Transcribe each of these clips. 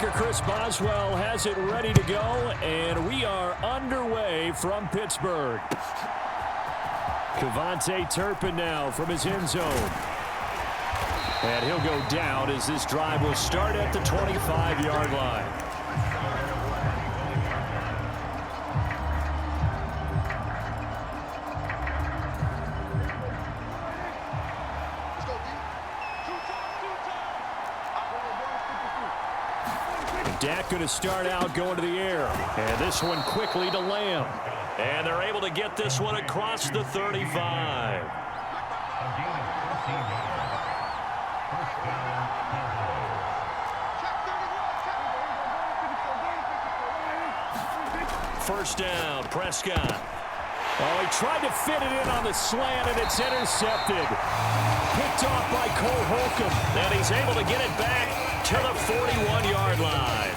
Kicker Chris Boswell has it ready to go, and we are underway from Pittsburgh. Kevontae Turpin now from his end zone. And he'll go down as this drive will start at the 25-yard line. Dak going to start out going to the air. And this one quickly to Lamb. And they're able to get this one across the 35. First down, Prescott. Oh, he tried to fit it in on the slant, and it's intercepted. Picked off by Cole Holcomb. And he's able to get it back to the 41-yard line.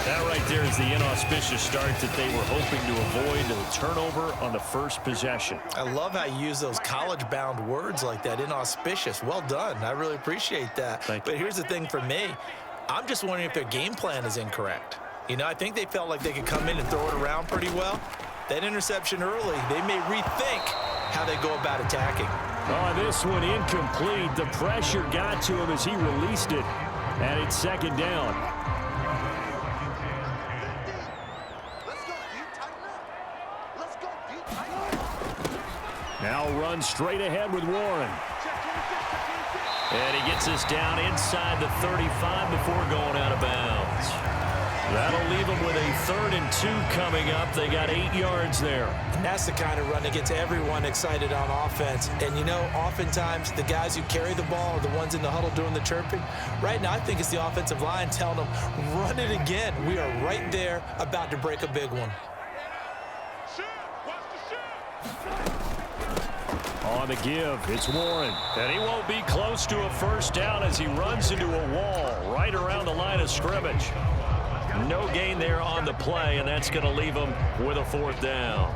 That right there is the inauspicious start that they were hoping to avoid, the turnover on the first possession. I love how you use those college-bound words like that, inauspicious. Well done. I really appreciate that. But here's the thing for me. I'm just wondering if their game plan is incorrect. You know, I think they felt like they could come in and throw it around pretty well. That interception early, they may rethink how they go about attacking. Oh, this one incomplete. The pressure got to him as he released it. And it's second down. Now run straight ahead with Warren. And he gets us down inside the 35 before going out of bounds. That'll leave them with a 3rd and 2 coming up. They got 8 yards there. And that's the kind of run that gets everyone excited on offense. And, you know, oftentimes the guys who carry the ball are the ones in the huddle doing the chirping. Right now, I think it's the offensive line telling them, run it again. We are right there about to break a big one. On the give, it's Warren. And he won't be close to a first down as he runs into a wall right around the line of scrimmage. No gain there on the play, and that's going to leave him with a 4th down.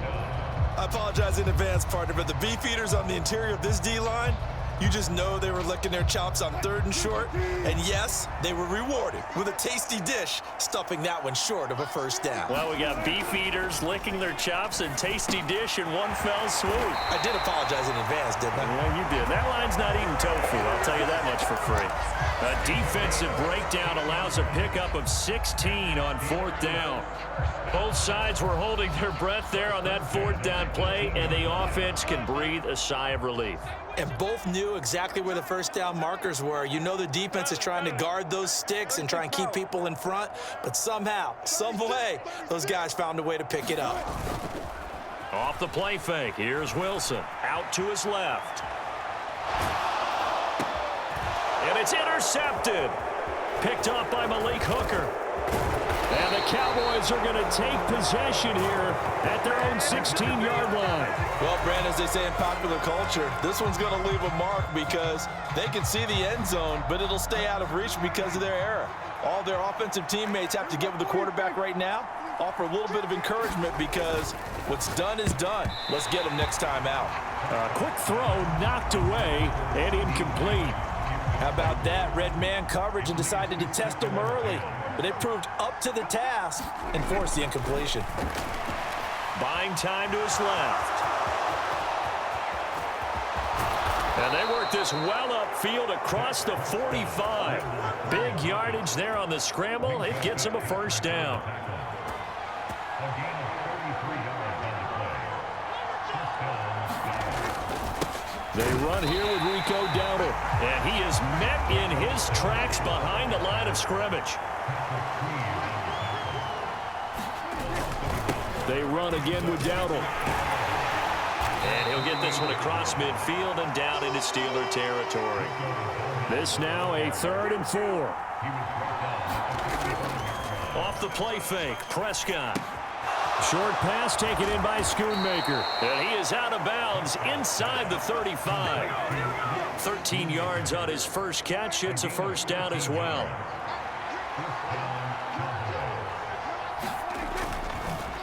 I apologize in advance, partner, but the beefeaters on the interior of this D-line, you just know they were licking their chops on 3rd and short. And yes, they were rewarded with a tasty dish, stuffing that one short of a first down. Well, we got beef eaters licking their chops and tasty dish in one fell swoop. I did apologize in advance, didn't I? Well, you did. That line's not eating tofu, I'll tell you that much for free. A defensive breakdown allows a pickup of 16 on 4th down. Both sides were holding their breath there on that 4th down play, and the offense can breathe a sigh of relief. And both knew exactly where the first down markers were. You know the defense is trying to guard those sticks and try and keep people in front, but somehow, some way, those guys found a way to pick it up. Off the play fake, here's Wilson. Out to his left. And it's intercepted. Picked up by Malik Hooker. And the Cowboys are going to take possession here at their own 16-yard line. Well, Brandon, as they say in popular culture, this one's going to leave a mark because they can see the end zone, but it'll stay out of reach because of their error. All their offensive teammates have to get with the quarterback right now, offer a little bit of encouragement because what's done is done. Let's get them next time out. A quick throw knocked away and incomplete. How about that? Red man coverage and decided to test them early. But it proved up to the task and forced the incompletion. Buying time to his left. And they work this well upfield across the 45. Big yardage there on the scramble. It gets him a first down. They run here with Rico Dowdle. And he is met in his tracks behind the line of scrimmage. They run again with Dowdle. And he'll get this one across midfield and down into Steeler territory. This now a 3rd and 4. Off the play fake, Prescott. Short pass taken in by Schoonmaker. And he is out of bounds inside the 35. 13 yards on his first catch. It's a first down as well.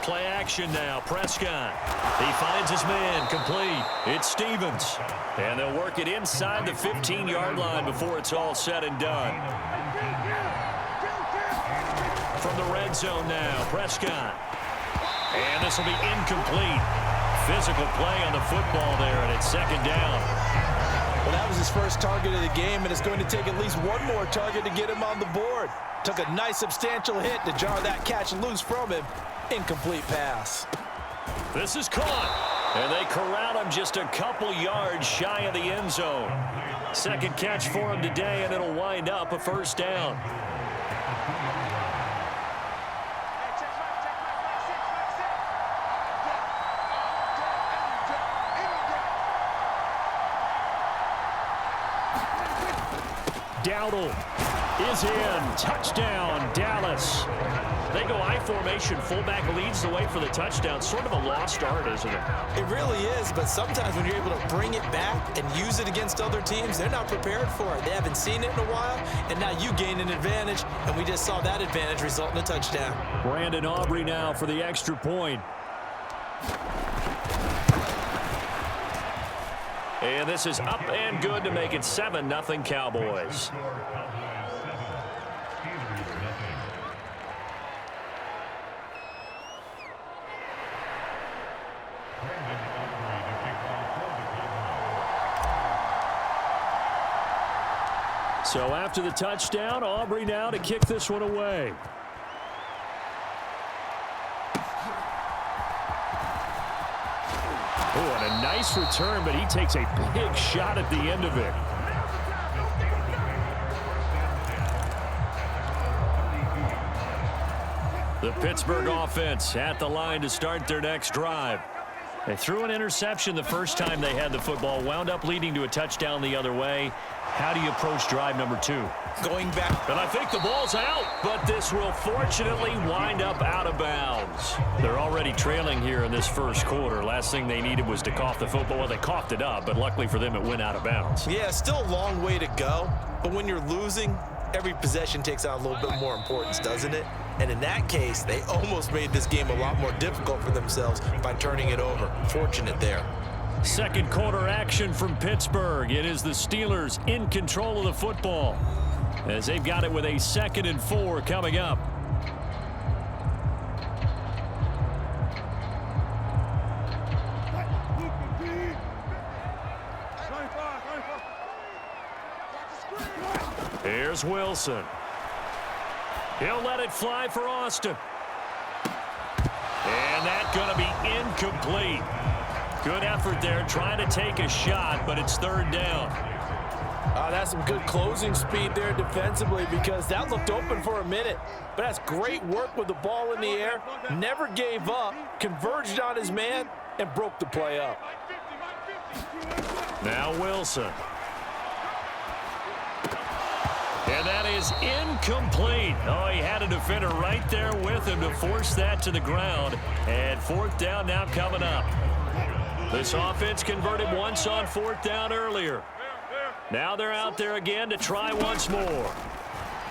Play action now. Prescott. He finds his man. Complete. It's Stevens. And they'll work it inside the 15-yard line before it's all said and done. from the red zone now. Prescott. And this will be incomplete. Physical play on the football there, and it's second down. Well, that was his first target of the game, and it's going to take at least one more target to get him on the board. Took a nice substantial hit to jar that catch loose from him. Incomplete pass. This is caught, and they corral him just a couple yards shy of the end zone. Second catch for him today, and it'll wind up a first down. Dowdle is in. Touchdown, Dallas. They go I formation. Fullback leads the way for the touchdown. Sort of a lost art, isn't it? It really is, but sometimes when you're able to bring it back and use it against other teams, they're not prepared for it. They haven't seen it in a while, and now you gain an advantage, and we just saw that advantage result in a touchdown. Brandon Aubrey now for the extra point. And this is up and good to make it 7-0 Cowboys. So after the touchdown, Aubrey now to kick this one away. Oh, and a nice return, but he takes a big shot at the end of it. The Pittsburgh offense at the line to start their next drive. They threw an interception the first time they had the football, wound up leading to a touchdown the other way. How do you approach drive number 2? Going back. And I think the ball's out, but this will fortunately wind up out of bounds. They're already trailing here in this first quarter. Last thing they needed was to cough the football. Well, they coughed it up, but luckily for them, it went out of bounds. Yeah, still a long way to go, but when you're losing, every possession takes on a little bit more importance, doesn't it? And in that case, they almost made this game a lot more difficult for themselves by turning it over. Fortunate there. Second quarter action from Pittsburgh. It is the Steelers in control of the football as they've got it with a 2nd and 4 coming up. Here's Wilson. He'll let it fly for Austin. And that's going to be incomplete. Good effort there trying to take a shot, but it's 3rd down. That's some good closing speed there defensively because that looked open for a minute. But that's great work with the ball in the air. Never gave up, converged on his man, and broke the play up. Now Wilson. And that is incomplete. Oh, he had a defender right there with him to force that to the ground. And 4th down now coming up. This offense converted once on 4th down earlier. Now they're out there again to try once more.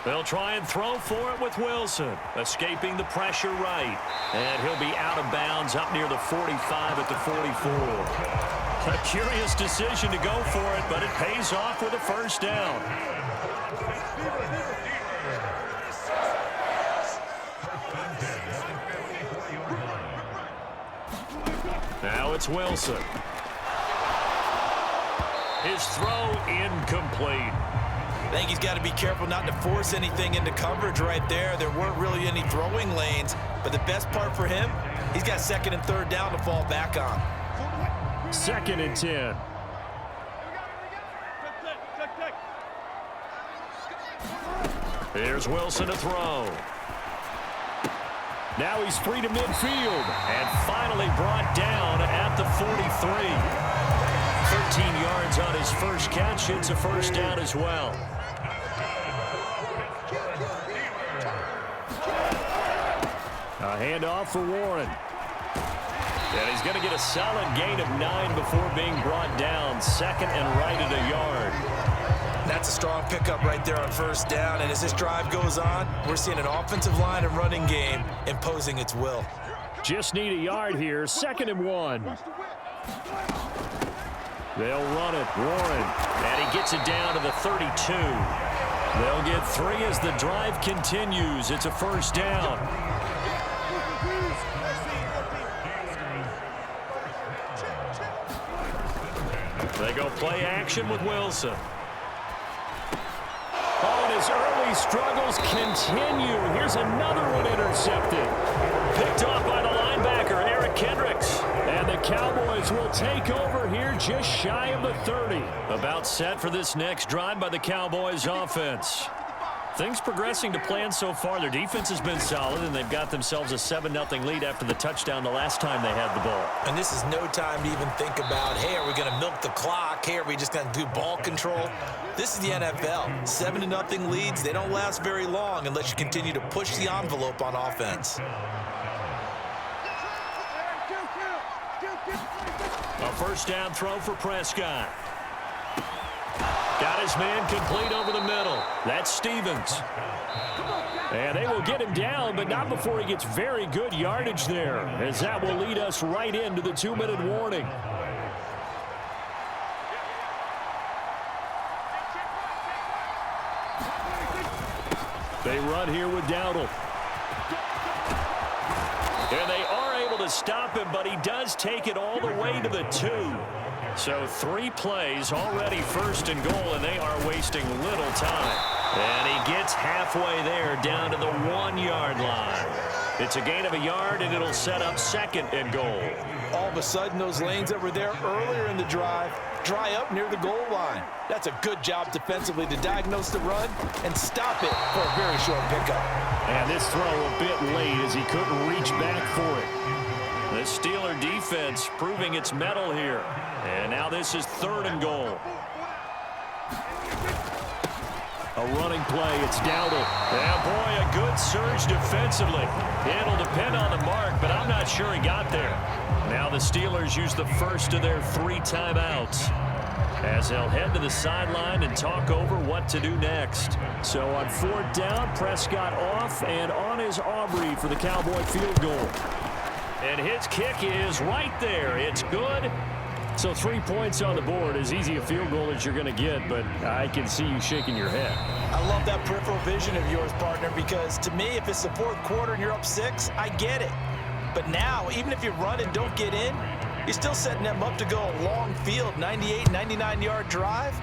They'll try and throw for it with Wilson. Escaping the pressure right. And he'll be out of bounds up near the 45 at the 44. A curious decision to go for it, but it pays off with a first down. Now it's Wilson. His throw incomplete. I think he's got to be careful not to force anything into coverage right there. There weren't really any throwing lanes, but the best part for him, he's got 2nd and 3rd down to fall back on. 2nd and 10. Here's Wilson to throw. Now he's free to midfield and finally brought down at the 43. 13 yards on his first catch. It's a first down as well. A handoff for Warren. And he's going to get a solid gain of 9 before being brought down. 2nd and right at a yard. That's a strong pickup right there on 1st down. And as this drive goes on, we're seeing an offensive line and running game imposing its will. Just need a yard here. 2nd and 1. They'll run it. Warren. And he gets it down to the 32. They'll get 3 as the drive continues. It's a first down. They go play action with Wilson. Oh, and his early struggles continue. Here's another one intercepted. Picked off by the linebacker, Eric Kendricks. And the Cowboys will take over here just shy of the 30. About set for this next drive by the Cowboys offense. Things progressing to plan so far. Their defense has been solid, and they've got themselves a 7-0 lead after the touchdown the last time they had the ball. And this is no time to even think about, hey, are we going to milk the clock? Hey, are we just going to do ball control? This is the NFL. 7-0 leads, they don't last very long unless you continue to push the envelope on offense. A first down throw for Prescott. Got his man complete over the middle. That's Stevens. And they will get him down, but not before he gets very good yardage there, as that will lead us right into the 2-minute warning. They run here with Dowdle. And they are able to stop him, but he does take it all the way to the 2. So 3 plays already first and goal, and they are wasting little time. And he gets halfway there down to the 1-yard line. It's a gain of a yard, and it'll set up second and goal. All of a sudden, those lanes that were there earlier in the drive dry up near the goal line. That's a good job defensively to diagnose the run and stop it for a very short pickup. And this throw a bit late as he couldn't reach back for it. The Steeler defense proving its mettle here. And now this is 3rd and goal. A running play. It's Dowdle. And boy, a good surge defensively. It'll depend on the mark, but I'm not sure he got there. Now the Steelers use the first of their 3 timeouts as they'll head to the sideline and talk over what to do next. So on 4th down, Prescott off, and on is Aubrey for the Cowboy field goal. And his kick is right there. It's good. So 3 points on the board, as easy a field goal as you're going to get, but I can see you shaking your head. I love that peripheral vision of yours, partner, because to me, if it's the 4th quarter and you're up 6, I get it. But now, even if you run and don't get in, you're still setting them up to go a long field, 98, 99-yard drive.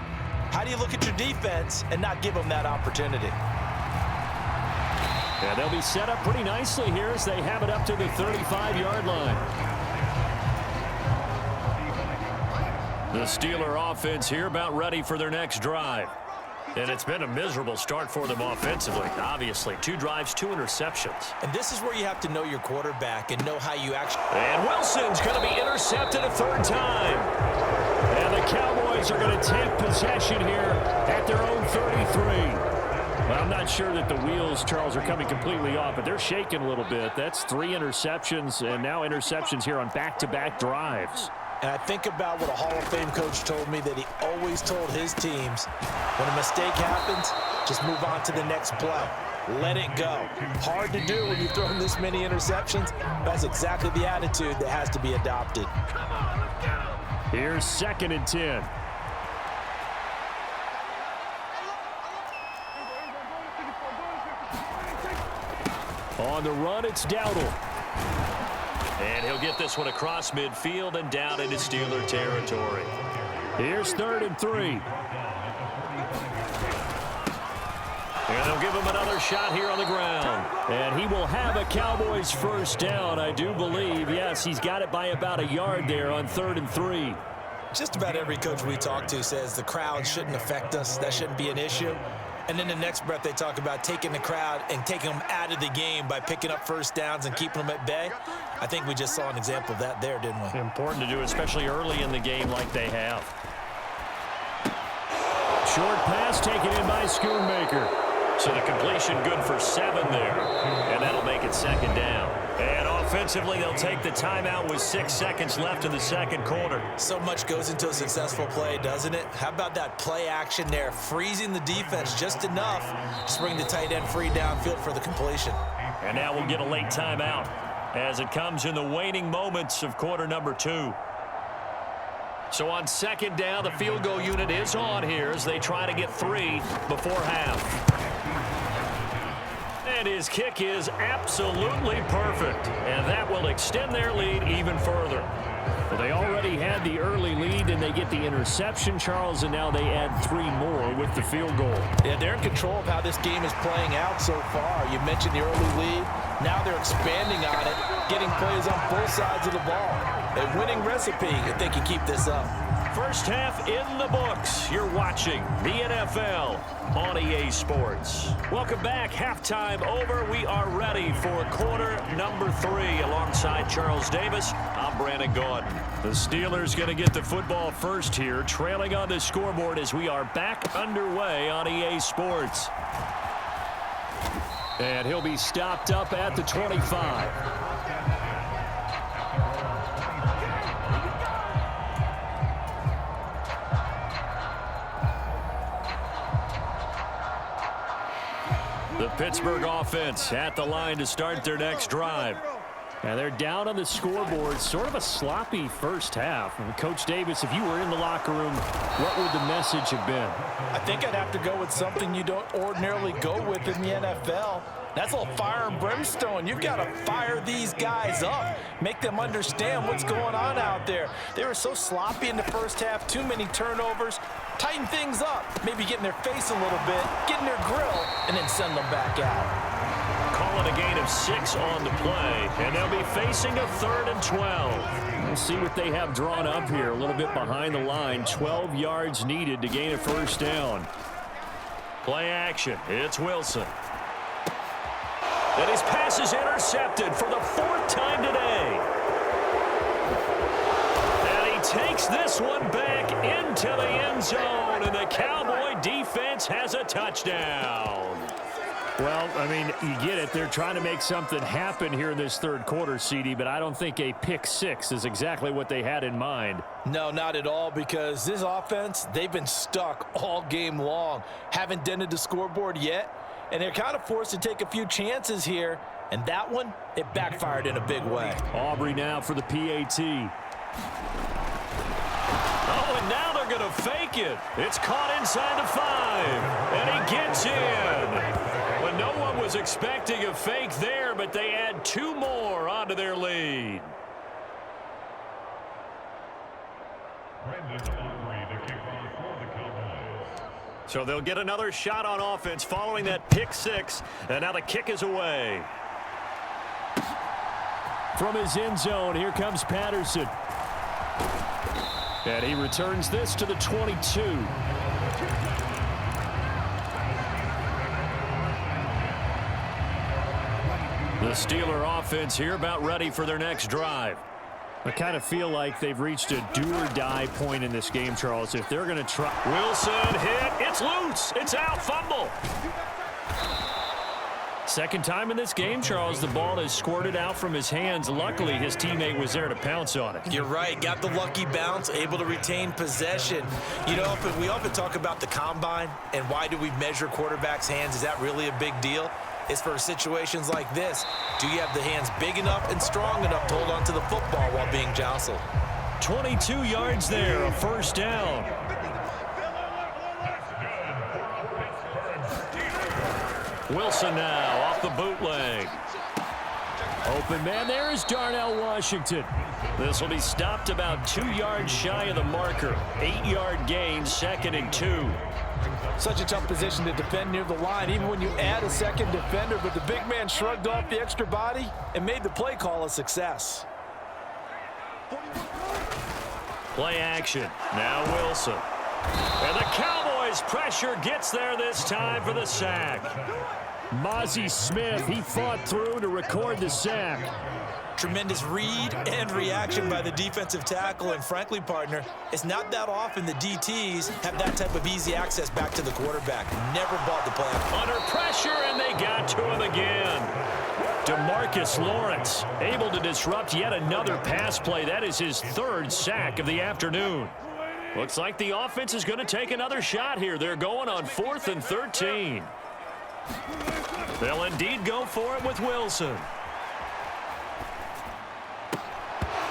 How do you look at your defense and not give them that opportunity? Yeah, they'll be set up pretty nicely here as they have it up to the 35-yard line. The Steeler offense here about ready for their next drive. And it's been a miserable start for them offensively, obviously. 2 drives, 2 interceptions. And this is where you have to know your quarterback and know how you actually... And Wilson's going to be intercepted a 3rd time. And the Cowboys are going to take possession here at their own 33. Well, I'm not sure that the wheels, Charles, are coming completely off, but they're shaking a little bit. That's 3 interceptions, and now interceptions here on back-to-back drives. And I think about what a Hall of Fame coach told me that he always told his teams, when a mistake happens, just move on to the next play. Let it go. Hard to do when you've thrown this many interceptions. That's exactly the attitude that has to be adopted. Here's 2nd and 10. On the run, it's Dowdle. And he'll get this one across midfield and down into Steeler territory. Here's 3rd and 3. And they'll give him another shot here on the ground. And he will have a Cowboys first down, I do believe. Yes, he's got it by about a yard there on 3rd and 3. Just about every coach we talk to says the crowd shouldn't affect us. That shouldn't be an issue. And in the next breath, they talk about taking the crowd and taking them out of the game by picking up first downs and keeping them at bay. I think we just saw an example of that there, didn't we? Important to do, especially early in the game like they have. Short pass taken in by Schoonmaker. So the completion good for 7 there. And that'll make it 2nd down. And offensively, they'll take the timeout with 6 seconds left in the 2nd quarter. So much goes into a successful play, doesn't it? How about that play action there, freezing the defense just enough to bring the tight end free downfield for the completion. And now we'll get a late timeout as it comes in the waning moments of quarter number 2. So on second down, the field goal unit is on here as they try to get 3 before half. And his kick is absolutely perfect. And that will extend their lead even further. Well, they already had the early lead, and they get the interception, Charles, and now they add 3 more with the field goal. Yeah, they're in control of how this game is playing out so far. You mentioned the early lead. Now they're expanding on it, getting plays on both sides of the ball. A winning recipe if they can keep this up. First half in the books. You're watching the NFL on EA Sports. Welcome back. Halftime over. We are ready for quarter number 3 alongside Charles Davis. I'm Brandon Gordon. The Steelers going to get the football first here, trailing on the scoreboard as we are back underway on EA Sports. And he'll be stopped up at the 25. The Pittsburgh offense at the line to start their next drive. And they're down on the scoreboard. Sort of a sloppy first half. And Coach Davis, if you were in the locker room, what would the message have been? I think I'd have to go with something you don't ordinarily go with in the NFL. That's a little fire and brimstone. You've got to fire these guys up. Make them understand what's going on out there. They were so sloppy in the first half. Too many turnovers. Tighten things up. Maybe get in their face a little bit. Get in their grill. And then send them back out. Call it a gain of 6 on the play. And they'll be facing a 3rd and 12. We'll see what they have drawn up here. A little bit behind the line. 12 yards needed to gain a first down. Play action. It's Wilson. And his pass is intercepted for the 4th time today. And he takes this one back into the end zone, and the Cowboy defense has a touchdown. Well, I mean, you get it. They're trying to make something happen here in this third quarter, CD, but I don't think a pick 6 is exactly what they had in mind. No, not at all, because this offense, they've been stuck all game long. Haven't dented the scoreboard yet. And they're kind of forced to take a few chances here. And that one, it backfired in a big way. Aubrey now for the PAT. Oh, and now they're going to fake it. It's caught inside the 5. And he gets in. Well, no one was expecting a fake there, but they add 2 more onto their lead. So they'll get another shot on offense following that pick 6. And now the kick is away. From his end zone, here comes Patterson. And he returns this to the 22. The Steeler offense here about ready for their next drive. I kind of feel like they've reached a do-or-die point in this game, Charles. If they're going to try... Wilson hit. It's loose. It's out. Fumble. Second time in this game, Charles, the ball has squirted out from his hands. Luckily, his teammate was there to pounce on it. You're right. Got the lucky bounce, able to retain possession. You know, we often talk about the combine and why do we measure quarterbacks' hands. Is that really a big deal? It's for situations like this. Do you have the hands big enough and strong enough to hold on to the football while being jostled? 22 yards there, a first down. Wilson now off the bootleg. Open man there is Darnell Washington. This will be stopped about 2 yards shy of the marker. 8-yard gain, 2nd and 2. Such a tough position to defend near the line, even when you add a second defender, but the big man shrugged off the extra body and made the play call a success. Play action. Now Wilson. And the Cowboys pressure gets there this time for the sack. Mozzie Smith, he fought through to record the sack. Tremendous read and reaction by the defensive tackle, and frankly, partner, it's not that often the DTs have that type of easy access back to the quarterback. Never bought the play. Under pressure, and they got to him again. DeMarcus Lawrence able to disrupt yet another pass play. That is his 3rd sack of the afternoon. Looks like the offense is going to take another shot here. They're going on 4th and 13. They'll indeed go for it with Wilson.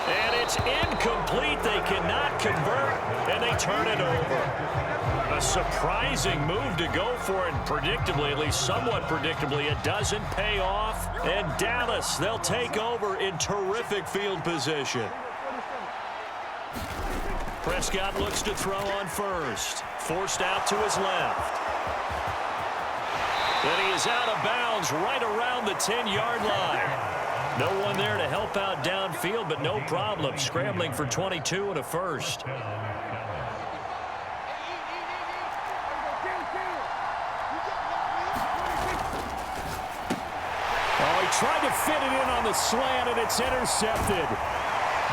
And It's incomplete. They cannot convert, and they turn it over. A surprising move to go for it, and predictably, at least somewhat predictably, it doesn't pay off. And Dallas, they'll take over in terrific field position. Prescott looks to throw on first. Forced out to his left. And he is out of bounds right around the 10-yard line. No one there to help out downfield, but no problem. Scrambling for 22 and a first. Oh, he tried to fit it in on the slant, and it's intercepted.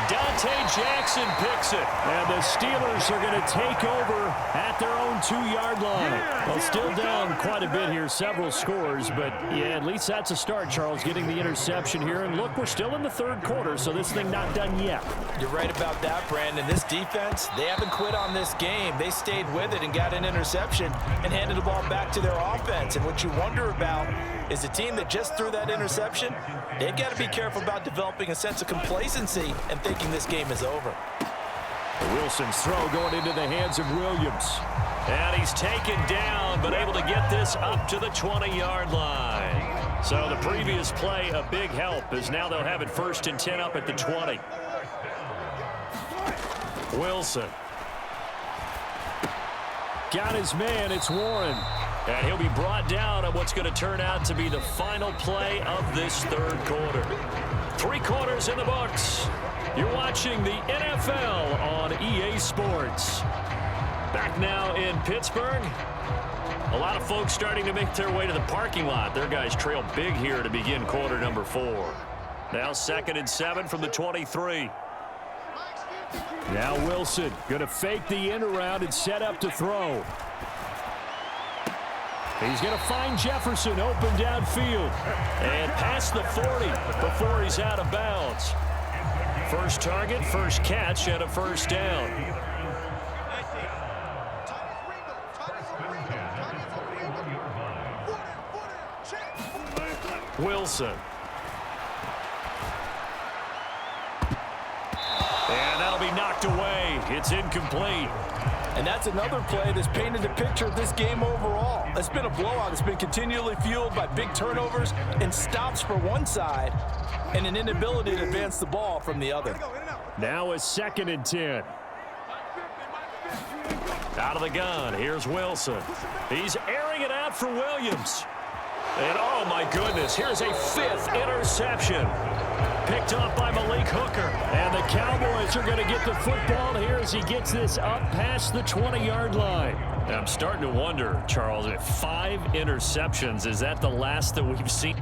Dante Jackson picks it. And the Steelers are going to take over at their own 2-yard line. Well, still down quite a bit here, several scores, but yeah, at least that's a start, Charles, getting the interception here. And look, we're still in the third quarter, so this thing not done yet. You're right about that, Brandon. This defense, they haven't quit on this game. They stayed with it and got an interception and handed the ball back to their offense. And what you wonder about is a team that just threw that interception, they've got to be careful about developing a sense of complacency and thinking this game is over. Wilson's throw going into the hands of Williams. And he's taken down, but able to get this up to the 20-yard line. So the previous play, a big help, as now they'll have it 1st and 10 up at the 20. Wilson. Got his man, it's Warren. And he'll be brought down on what's going to turn out to be the final play of this third quarter. 3 quarters in the books. You're watching the NFL on EA Sports. Back now in Pittsburgh. A lot of folks starting to make their way to the parking lot. Their guys trail big here to begin quarter number 4. Now 2nd and 7 from the 23. Now Wilson going to fake the in around and set up to throw. He's going to find Jefferson open downfield and past the 40 before he's out of bounds. First target, first catch, and a first down. Wilson. And that'll be knocked away. It's incomplete. And that's another play that's painted a picture of this game overall. It's been a blowout. It's been continually fueled by big turnovers and stops for one side and an inability to advance the ball from the other. Now a 2nd and 10. Out of the gun, here's Wilson. He's airing it out for Williams. And oh my goodness, here's a 5th interception. Picked up by Malik Hooker. And the Cowboys are going to get the football here as he gets this up past the 20-yard line. I'm starting to wonder, Charles, if 5 interceptions, is that the last that we've seen?